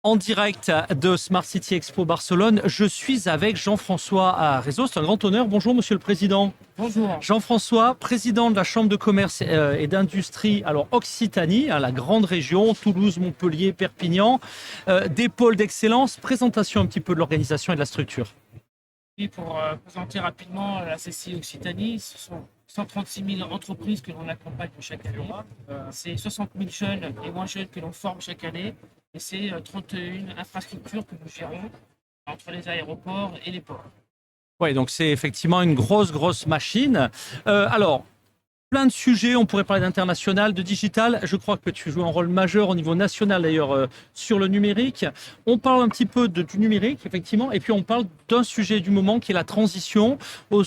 En direct de Smart City Expo Barcelone, je suis avec Jean-François Réseau. C'est un grand honneur. Bonjour, Monsieur le Président. Bonjour. Jean-François, président de la Chambre de commerce et d'industrie, alors Occitanie, la grande région, Toulouse, Montpellier, Perpignan, des pôles d'excellence. Présentation un petit peu de l'organisation et de la structure. Et pour présenter rapidement la CCI Occitanie, ce sont 136 000 entreprises que l'on accompagne chaque année. C'est 60 000 jeunes et moins jeunes que l'on forme chaque année. Et c'est 31 infrastructures que nous gérons entre les aéroports et les ports. Oui, donc c'est effectivement une grosse machine. Alors, plein de sujets, on pourrait parler d'international, de digital. Je crois que tu joues un rôle majeur au niveau national d'ailleurs sur le numérique. On parle un petit peu du numérique, effectivement, et puis on parle d'un sujet du moment qui est la transition. Au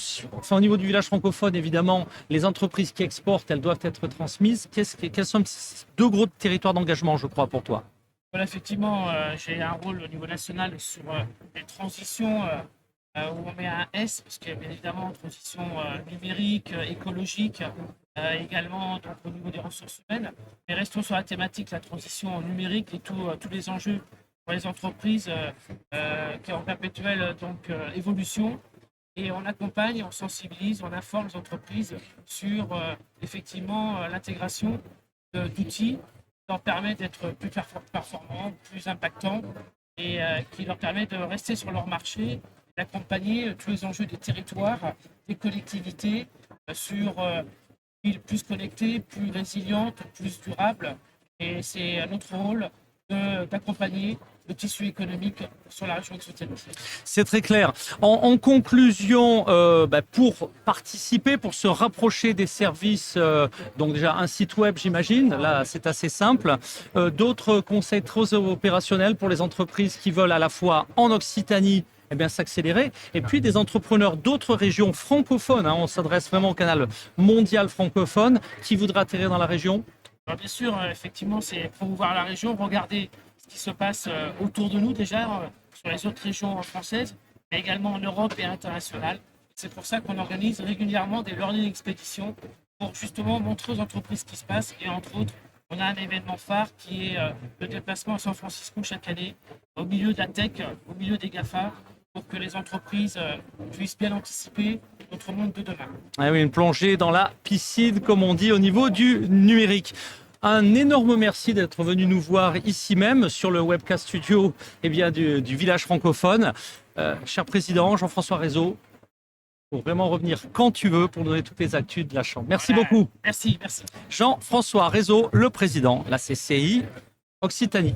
niveau du village francophone, évidemment, les entreprises qui exportent, elles doivent être transmises. Quels sont ces deux gros territoires d'engagement, je crois, pour toi? Voilà, effectivement, j'ai un rôle au niveau national sur les transitions où on met un S, parce qu'il y a bien évidemment transition numérique, écologique, également donc, au niveau des ressources humaines. Mais restons sur la thématique, la transition numérique et tous les enjeux pour les entreprises qui est en perpétuelle évolution. Et on accompagne, on sensibilise, on informe les entreprises sur effectivement l'intégration d'outils qui leur permet d'être plus performants, plus impactants et qui leur permet de rester sur leur marché, d'accompagner tous les enjeux des territoires, des collectivités sur villes plus connectées, plus résilientes, plus durables. Et c'est notre rôle d'accompagner le tissu économique sur la région occitanie. C'est très clair. En conclusion, pour participer, pour se rapprocher des services, donc déjà un site web, j'imagine, là c'est assez simple. D'autres conseils très opérationnels pour les entreprises qui veulent à la fois en Occitanie s'accélérer, et puis des entrepreneurs d'autres régions francophones, on s'adresse vraiment au canal mondial francophone, qui voudraient atterrir dans la région. Alors bien sûr, effectivement, c'est promouvoir la région, regarder ce qui se passe autour de nous déjà, sur les autres régions françaises, mais également en Europe et à l'international. C'est pour ça qu'on organise régulièrement des learning expéditions pour justement montrer aux entreprises ce qui se passe. Et entre autres, on a un événement phare qui est le déplacement à San Francisco chaque année, au milieu de la tech, au milieu des GAFA, pour que les entreprises puissent bien anticiper notre monde de demain. Ah oui, une plongée dans la piscine, comme on dit, au niveau du numérique. Un énorme merci d'être venu nous voir ici même sur le webcast studio du village francophone. Cher président Jean-François Réseau, pour vraiment revenir quand tu veux pour donner toutes les actus de la Chambre. Merci beaucoup. Merci. Jean-François Réseau, le président de la CCI Occitanie.